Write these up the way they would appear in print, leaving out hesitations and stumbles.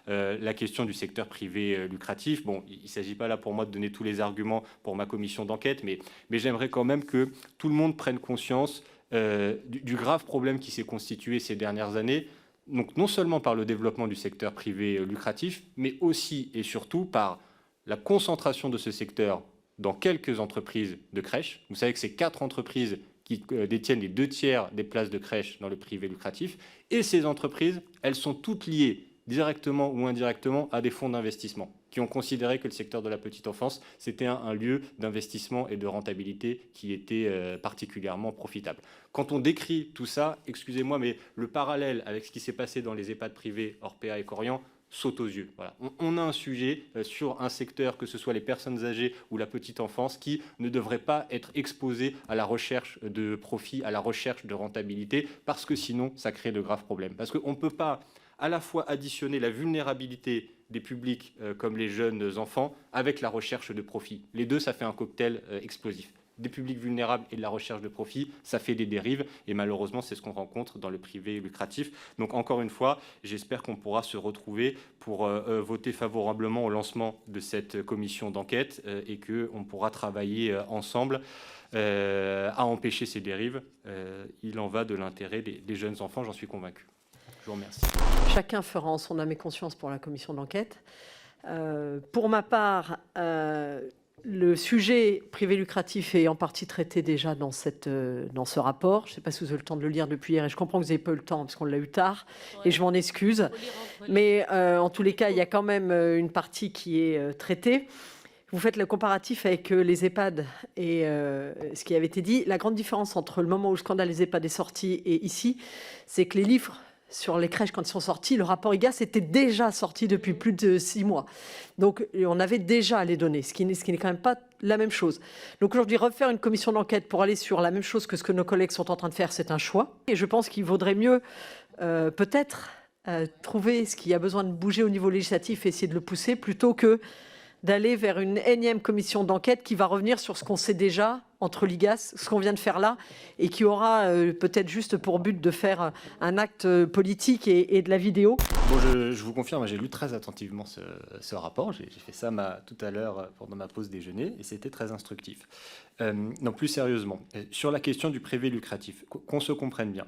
la question du secteur privé lucratif. Bon, il ne s'agit pas là pour moi de donner tous les arguments pour ma commission d'enquête, mais j'aimerais quand même que tout le monde prenne conscience du grave problème qui s'est constitué ces dernières années, donc non seulement par le développement du secteur privé lucratif, mais aussi et surtout par la concentration de ce secteur dans quelques entreprises de crèches. Vous savez que c'est 4 entreprises qui détiennent les 2/3 des places de crèches dans le privé lucratif. Et ces entreprises, elles sont toutes liées directement ou indirectement à des fonds d'investissement qui ont considéré que le secteur de la petite enfance, c'était un lieu d'investissement et de rentabilité qui était particulièrement profitable. Quand on décrit tout ça, excusez-moi, mais le parallèle avec ce qui s'est passé dans les EHPAD privés Orpea et Korian saute aux yeux. Voilà. On a un sujet sur un secteur, que ce soit les personnes âgées ou la petite enfance, qui ne devrait pas être exposé à la recherche de profit, à la recherche de rentabilité, parce que sinon, ça crée de graves problèmes. Parce qu'on ne peut pas à la fois additionner la vulnérabilité des publics comme les jeunes enfants avec la recherche de profit. Les deux, ça fait un cocktail explosif. Des publics vulnérables et de la recherche de profit, ça fait des dérives. Et malheureusement, c'est ce qu'on rencontre dans le privé lucratif. Donc encore une fois, j'espère qu'on pourra se retrouver pour voter favorablement au lancement de cette commission d'enquête et qu'on pourra travailler ensemble à empêcher ces dérives. Il en va de l'intérêt des jeunes enfants, j'en suis convaincu. Je vous remercie. Chacun fera en son âme et conscience pour la commission d'enquête. Pour ma part, le sujet privé lucratif est en partie traité déjà dans ce rapport. Je ne sais pas si vous avez eu le temps de le lire depuis hier, et je comprends que vous n'avez pas eu le temps, parce qu'on l'a eu tard, et je m'en excuse. Mais en tous les cas, il y a quand même une partie qui est traitée. Vous faites le comparatif avec les EHPAD et ce qui avait été dit. La grande différence entre le moment où le scandale des EHPAD est sorti et ici, c'est que les livres sur les crèches, quand ils sont sortis, le rapport IGAS était déjà sorti depuis plus de 6 mois. Donc, on avait déjà les données, ce qui n'est quand même pas la même chose. Donc, aujourd'hui, refaire une commission d'enquête pour aller sur la même chose que ce que nos collègues sont en train de faire, c'est un choix. Et je pense qu'il vaudrait mieux, peut-être, trouver ce qu'il y a besoin de bouger au niveau législatif et essayer de le pousser, plutôt que d'aller vers une énième commission d'enquête qui va revenir sur ce qu'on sait déjà entre l'IGAS, ce qu'on vient de faire là, et qui aura peut-être juste pour but de faire un acte politique et de la vidéo. Bon, je vous confirme, j'ai lu très attentivement ce rapport. J'ai fait ça tout à l'heure pendant ma pause déjeuner, et c'était très instructif. Non, plus sérieusement, sur la question du privé lucratif, qu'on se comprenne bien,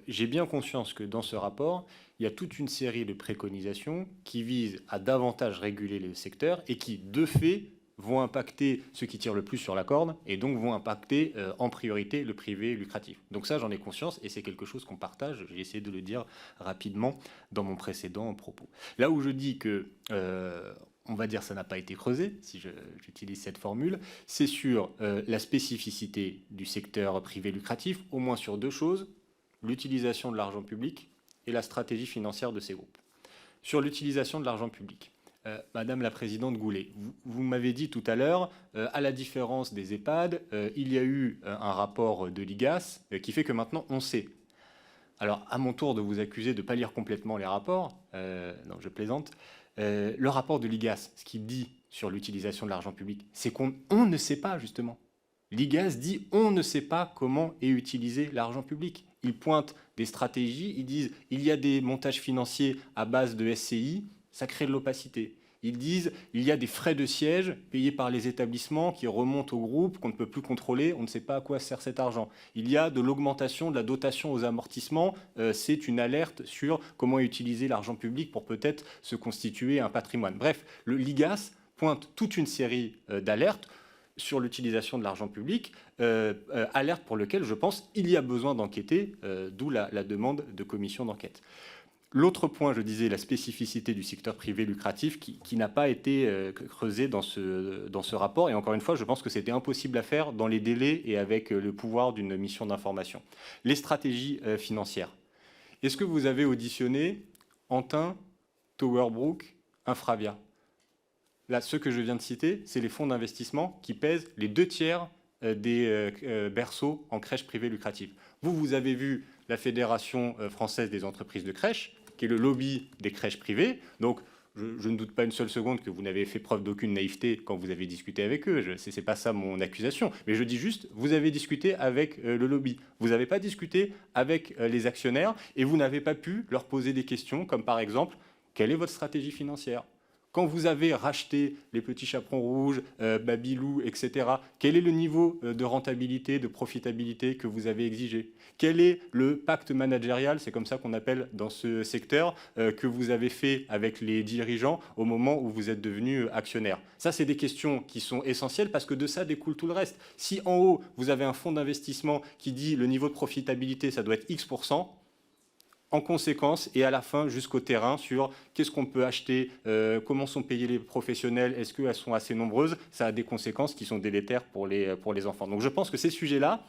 j'ai bien conscience que dans ce rapport, il y a toute une série de préconisations qui visent à davantage réguler le secteur et qui, de fait, vont impacter ceux qui tirent le plus sur la corde et donc vont impacter en priorité le privé lucratif. Donc ça, j'en ai conscience et c'est quelque chose qu'on partage. J'ai essayé de le dire rapidement dans mon précédent propos. Là où je dis que, on va dire, ça n'a pas été creusé, si j'utilise cette formule, c'est sur la spécificité du secteur privé lucratif, au moins sur 2 choses, l'utilisation de l'argent public et la stratégie financière de ces groupes. Sur l'utilisation de l'argent public, Madame la Présidente Goulet, vous m'avez dit tout à l'heure, à la différence des EHPAD, il y a eu un rapport de l'IGAS qui fait que maintenant on sait. Alors, à mon tour de vous accuser de ne pas lire complètement les rapports, non, je plaisante, le rapport de l'IGAS, ce qu'il dit sur l'utilisation de l'argent public, c'est qu'on ne sait pas, justement. L'IGAS dit on ne sait pas comment est utilisé l'argent public. Ils pointent des stratégies, ils disent il y a des montages financiers à base de SCI, ça crée de l'opacité. Ils disent il y a des frais de siège payés par les établissements qui remontent au groupe, qu'on ne peut plus contrôler, on ne sait pas à quoi sert cet argent. Il y a de l'augmentation de la dotation aux amortissements, c'est une alerte sur comment utiliser l'argent public pour peut-être se constituer un patrimoine. Bref, l'IGAS pointe toute une série d'alertes sur l'utilisation de l'argent public, alerte pour lequel je pense il y a besoin d'enquêter, d'où la demande de commission d'enquête. L'autre point, je disais, la spécificité du secteur privé lucratif qui n'a pas été creusée dans ce rapport. Et encore une fois, je pense que c'était impossible à faire dans les délais et avec le pouvoir d'une mission d'information. Les stratégies financières. Est-ce que vous avez auditionné Antin, Towerbrook, Infravia? Là, ceux que je viens de citer, c'est les fonds d'investissement qui pèsent les 2/3 des berceaux en crèche privée lucrative. Vous avez vu la Fédération française des entreprises de crèche, qui est le lobby des crèches privées. Donc, je ne doute pas une seule seconde que vous n'avez fait preuve d'aucune naïveté quand vous avez discuté avec eux. Ce n'est pas ça mon accusation. Mais je dis juste, vous avez discuté avec le lobby. Vous n'avez pas discuté avec les actionnaires et vous n'avez pas pu leur poser des questions comme par exemple, quelle est votre stratégie financière? Quand vous avez racheté les petits chaperons rouges, Babylou, etc., quel est le niveau de rentabilité, de profitabilité que vous avez exigé? Quel est le pacte managérial, c'est comme ça qu'on appelle dans ce secteur, que vous avez fait avec les dirigeants au moment où vous êtes devenu actionnaire? Ça, c'est des questions qui sont essentielles parce que de ça découle tout le reste. Si en haut, vous avez un fonds d'investissement qui dit le niveau de profitabilité, ça doit être X%, en conséquence, et à la fin jusqu'au terrain sur qu'est-ce qu'on peut acheter, comment sont payés les professionnels, est-ce qu'elles sont assez nombreuses, ça a des conséquences qui sont délétères pour les enfants. Donc je pense que ces sujets-là,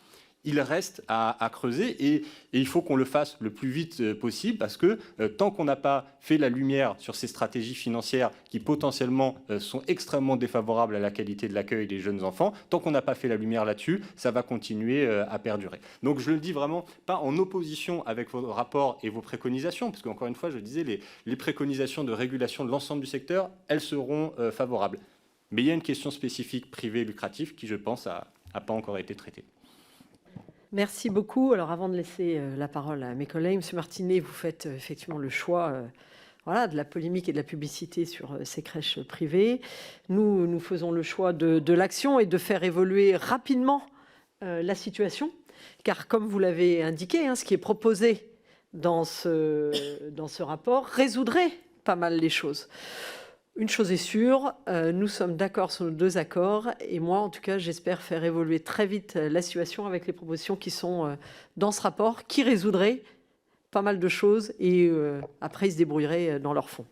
il reste à creuser et il faut qu'on le fasse le plus vite possible parce que tant qu'on n'a pas fait la lumière sur ces stratégies financières qui potentiellement sont extrêmement défavorables à la qualité de l'accueil des jeunes enfants, tant qu'on n'a pas fait la lumière là-dessus, ça va continuer à perdurer. Donc je le dis vraiment pas en opposition avec vos rapports et vos préconisations, parce qu'encore une fois, je disais, les préconisations de régulation de l'ensemble du secteur, elles seront favorables. Mais il y a une question spécifique privée lucrative qui, je pense, n'a pas encore été traitée. Merci beaucoup. Alors, avant de laisser la parole à mes collègues, M. Martinet, vous faites effectivement le choix voilà, de la polémique et de la publicité sur ces crèches privées. Nous faisons le choix de l'action et de faire évoluer rapidement la situation, car comme vous l'avez indiqué, ce qui est proposé dans ce rapport résoudrait pas mal les choses. Une chose est sûre, nous sommes d'accord sur nos 2 accords et moi, en tout cas, j'espère faire évoluer très vite la situation avec les propositions qui sont dans ce rapport, qui résoudraient pas mal de choses et après, ils se débrouilleraient dans leur fond.